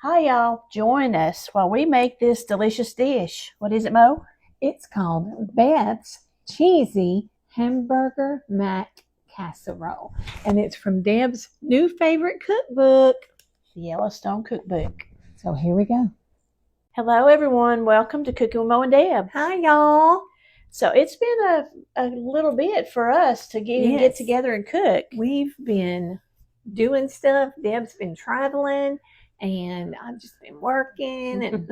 Hi, y'all. Join us while we make this delicious dish. What is it, Mo? It's called Beth's Cheesy Hamburger Mac Casserole. And it's from Deb's new favorite cookbook, The Yellowstone Cookbook. So here we go. Hello, everyone. Welcome to Cooking with Mo and Deb. Hi, y'all. So it's been a little bit for us to get together and cook. We've been doing stuff. Deb's been traveling, and I've just been working,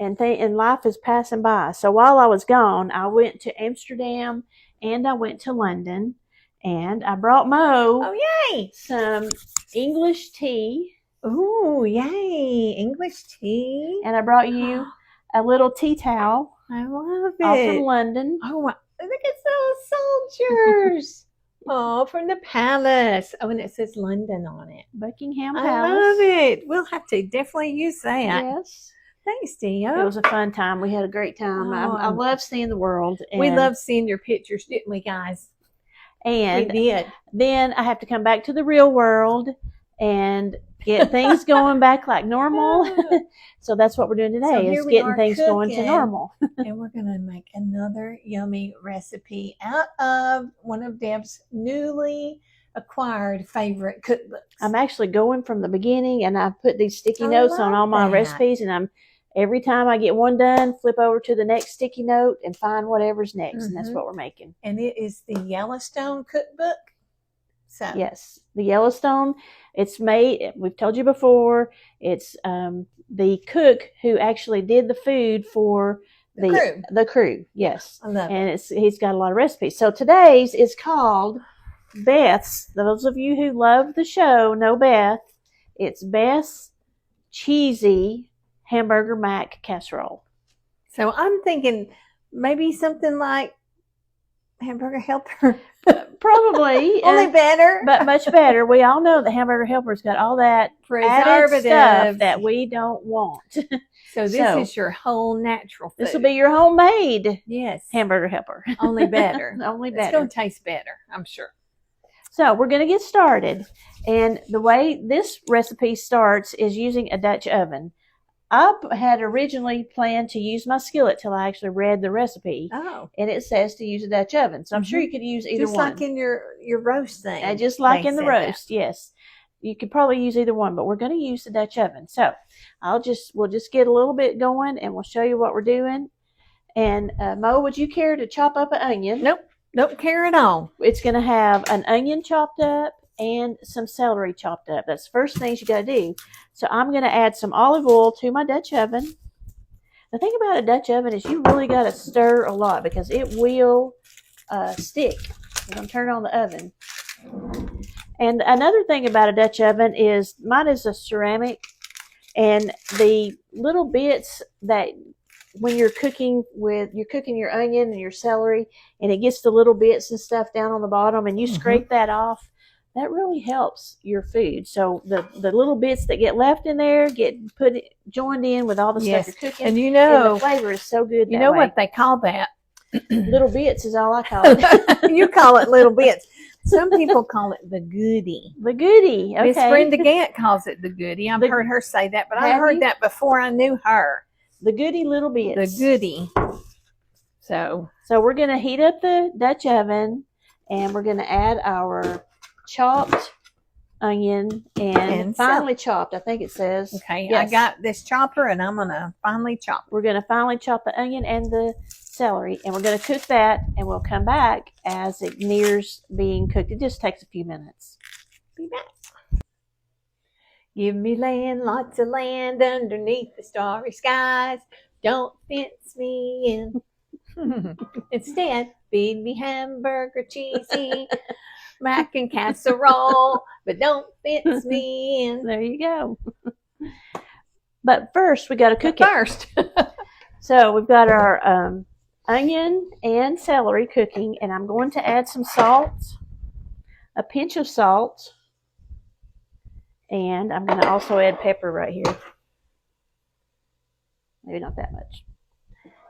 and life is passing by. So while I was gone, I went to Amsterdam and I went to London, and I brought Mo some English tea. Ooh, yay, English tea. And I brought you a little tea towel. I love it. All from London. Oh, look at those soldiers. Oh, from the palace. Oh, and it says London on it. Buckingham I Palace. love it. We'll have to definitely use that. Yes. Thanks, Deb. It was a fun time. We had a great time. I love seeing the world. We loved seeing your pictures, didn't we, guys? And we did. Then I have to come back to the real world and get things going back like normal. So that's what we're doing today, is getting things going to normal. And we're going to make another yummy recipe out of one of Deb's newly acquired favorite cookbooks. I'm actually going from the beginning, and I've put these sticky notes on all my recipes, and every time I get one done, flip over to the next sticky note and find whatever's next, and that's what we're making. And it is the Yellowstone cookbook. So yes, the Yellowstone. It's made, we've told you before, it's the cook who actually did the food for the crew. Yes. I love it. And he's got a lot of recipes. So today's is called Beth's. Those of you who love the show know Beth. It's Beth's Cheesy Hamburger Mac Casserole. So I'm thinking maybe something like Hamburger Helper. Probably. Only better. But much better. We all know the Hamburger Helper's got all that added stuff that we don't want. So this is your whole natural food. This will be your homemade Hamburger Helper. Only better. Only better. It's going to taste better, I'm sure. So we're going to get started. And the way this recipe starts is using a Dutch oven. I had originally planned to use my skillet till I actually read the recipe. Oh. And it says to use a Dutch oven. So I'm sure you could use either one. Just like in your roast thing. Just like in the roast, yes. You could probably use either one, but we're going to use the Dutch oven. So we'll just get a little bit going, and we'll show you what we're doing. And Mo, would you care to chop up an onion? Nope. Don't care at all. It's going to have an onion chopped up and some celery chopped up. That's the first things you got to do. So I'm going to add some olive oil to my Dutch oven. The thing about a Dutch oven is you really got to stir a lot because it will stick. I'm going to turn on the oven. And another thing about a Dutch oven is mine is a ceramic, and the little bits that when you're cooking your onion and your celery, and it gets the little bits and stuff down on the bottom, and you scrape that off, that really helps your food. So the little bits that get left in there get joined in with all the stuff you're cooking. And the flavor is so good. You know what they call that? Little bits is all I call it. You call it little bits. Some people call it the goodie. The goodie. Okay. Miss Brenda Gant calls it the goodie. I've heard her say that, but I heard that before I knew her. The goodie little bits. The goodie. So we're going to heat up the Dutch oven, and we're going to add our chopped onion and finely chopped, I think it says. Okay, yes. I got this chopper, and I'm going to finely chop. We're going to finely chop the onion and the celery, and we're going to cook that, and we'll come back as it nears being cooked. It just takes a few minutes. Be back. Give me land, lots of land underneath the starry skies. Don't fence me in. Instead, feed me hamburger cheesy, mac and casserole, but don't fence me in. There you go. But first, we got to cook it. First. So we've got our onion and celery cooking, and I'm going to add some salt, a pinch of salt, and I'm going to also add pepper right here. Maybe not that much.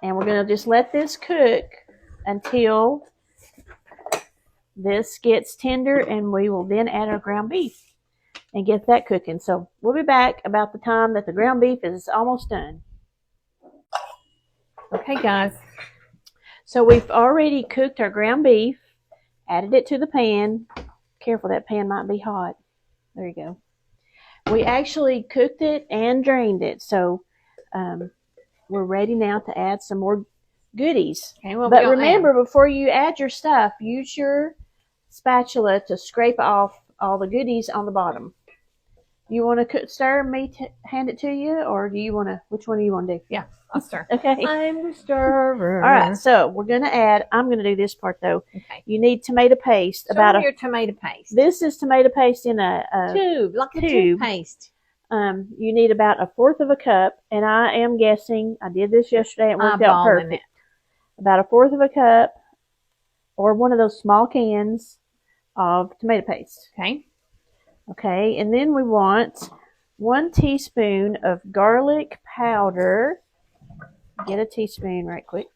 And we're going to just let this cook until this gets tender, and we will then add our ground beef. and get that cooking. So we'll be back about the time that the ground beef is almost done. Okay, guys. So we've already cooked our ground beef, added it to the pan. Careful, that pan might be hot. There you go. We actually cooked it and drained it. So we're ready now to add some more goodies. Okay, well, but remember, before you add your stuff, use your spatula to scrape off all the goodies on the bottom. You want to stir me to hand it to you, or do you want to? Which one do you want to do? Yeah, I'll stir. Okay. I'm the stirrer. All right. So we're gonna add. I'm gonna do this part though. Okay. You need tomato paste. Show me your tomato paste. This is tomato paste in a tube, like a tube paste. You need about 1/4 cup, and I am guessing. I did this yesterday. It worked out perfect. About 1/4 cup, or one of those small cans of tomato paste. Okay. Okay, and then we want 1 teaspoon of garlic powder. Get a teaspoon right quick.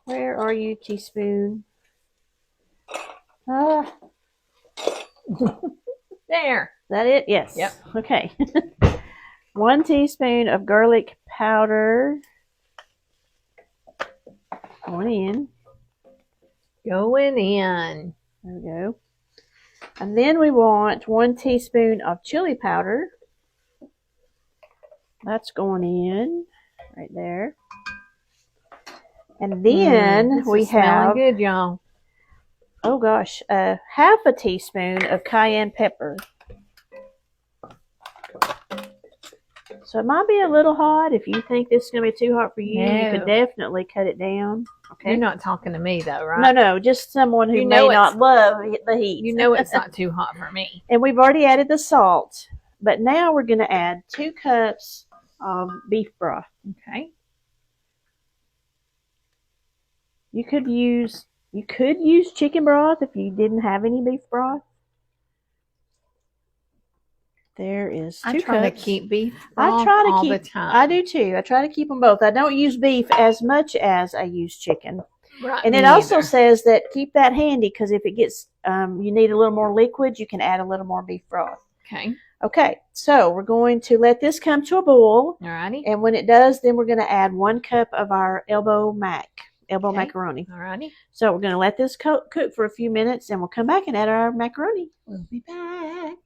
Where are you, teaspoon? There. Is that it? Yes. Yep. Okay. 1 teaspoon of garlic powder. Going in. Going in. There we go. And then we want 1 teaspoon of chili powder. That's going in right there. And then we have, good, y'all. Oh gosh, 1/2 teaspoon of cayenne pepper. So it might be a little hot. If you think this is going to be too hot for you, you could definitely cut it down. Okay. You're not talking to me though, right? No, just someone who may not love the heat. You know it's not too hot for me. And we've already added the salt. But now we're going to add 2 cups of beef broth. Okay. You could use chicken broth if you didn't have any beef broth. There is 2 cups. I try to keep beef broth all the time. I do too. I try to keep them both. I don't use beef as much as I use chicken. Right. And it also says that keep that handy because if it gets, you need a little more liquid, you can add a little more beef broth. Okay. Okay, so we're going to let this come to a boil. Alrighty. And when it does, then we're going to add 1 cup of our elbow macaroni. Alrighty. So we're going to let this cook for a few minutes, and we'll come back and add our macaroni. We'll be back.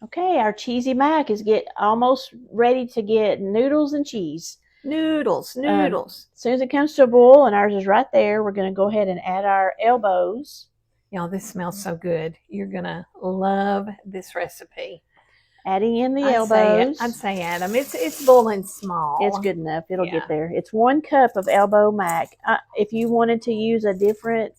Okay, our cheesy mac is almost ready to get noodles and cheese. Noodles. As soon as it comes to a boil, and ours is right there, we're going to go ahead and add our elbows. Y'all, this smells so good. You're going to love this recipe. Adding in the elbows. I'd say add them. It's boiling small. It's good enough. It'll get there. It's 1 cup of elbow mac. If you wanted to use a different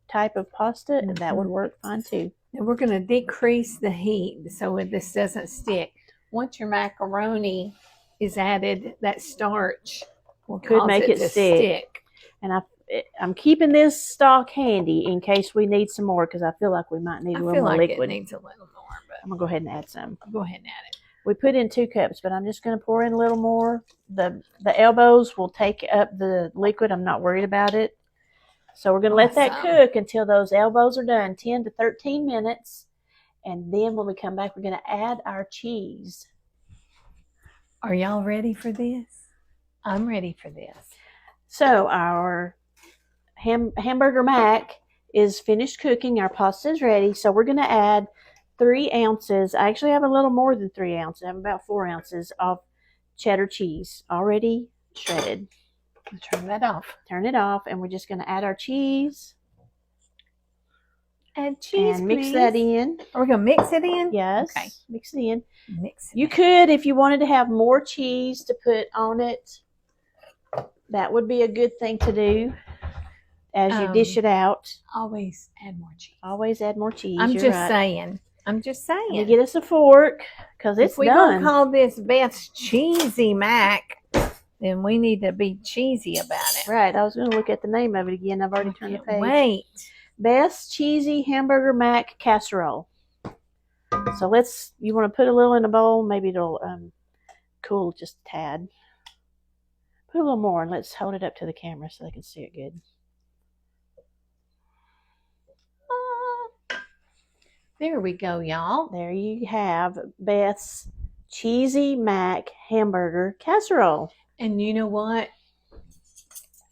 type of pasta, that would work fine too. And we're going to decrease the heat so this doesn't stick. Once your macaroni is added, that starch could make it stick. And I'm keeping this stock handy in case we need some more because I feel like we might need a little more liquid. It needs a little more, but I'm gonna go ahead and add some. Go ahead and add it. We put in 2 cups, but I'm just gonna pour in a little more. The elbows will take up the liquid. I'm not worried about it. So we're gonna let that cook until those elbows are done, 10 to 13 minutes, and then when we come back, we're gonna add our cheese. Are y'all ready for this? I'm ready for this. So our hamburger mac is finished cooking. Our pasta is ready. So we're going to add 3 ounces. I actually have a little more than 3 ounces. I have about 4 ounces of cheddar cheese already shredded. Turn that off. Turn it off. And we're just going to add our cheese. Add cheese, and mix that in. Are we going to mix it in? Yes. Okay. Mix it in. Mix it. You could, if you wanted to have more cheese to put on it, that would be a good thing to do as you dish it out. Always add more cheese. Always add more cheese. I'm just saying. Let me get us a fork because it's done. If we're going to call this Beth's Cheesy Mac, then we need to be cheesy about it. Right. I was going to look at the name of it again. I've already turned the page. Wait. Beth's Cheesy Hamburger Mac Casserole. So you want to put a little in a bowl. Maybe it'll cool just a tad. Put a little more and let's hold it up to the camera so they can see it good. There we go, y'all. There you have Beth's cheesy mac hamburger casserole. And you know what?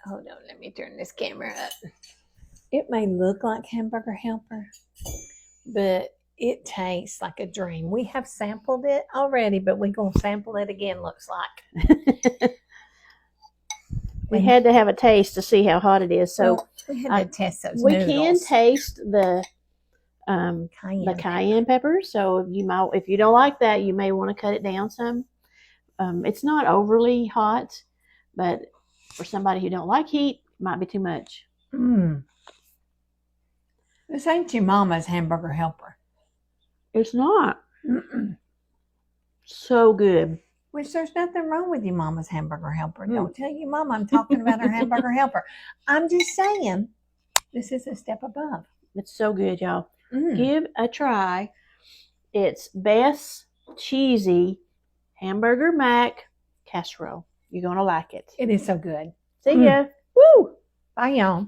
Hold on, let me turn this camera up. It may look like Hamburger Helper, but it tastes like a dream. We have sampled it already, but we're going to sample it again, looks like. We had to have a taste to see how hot it is. So well, we had to test those we noodles. can taste the cayenne pepper. So if you don't like that, you may want to cut it down some. It's not overly hot, but for somebody who don't like heat, it might be too much. This ain't your mama's Hamburger Helper. It's not. So good. Which there's nothing wrong with your mama's Hamburger Helper. Don't tell your mama I'm talking about her Hamburger Helper. I'm just saying this is a step above. It's so good, y'all. Give a try. It's Beth's cheesy hamburger mac casserole. You're going to like it. It is so good. See ya. Woo! Bye, y'all.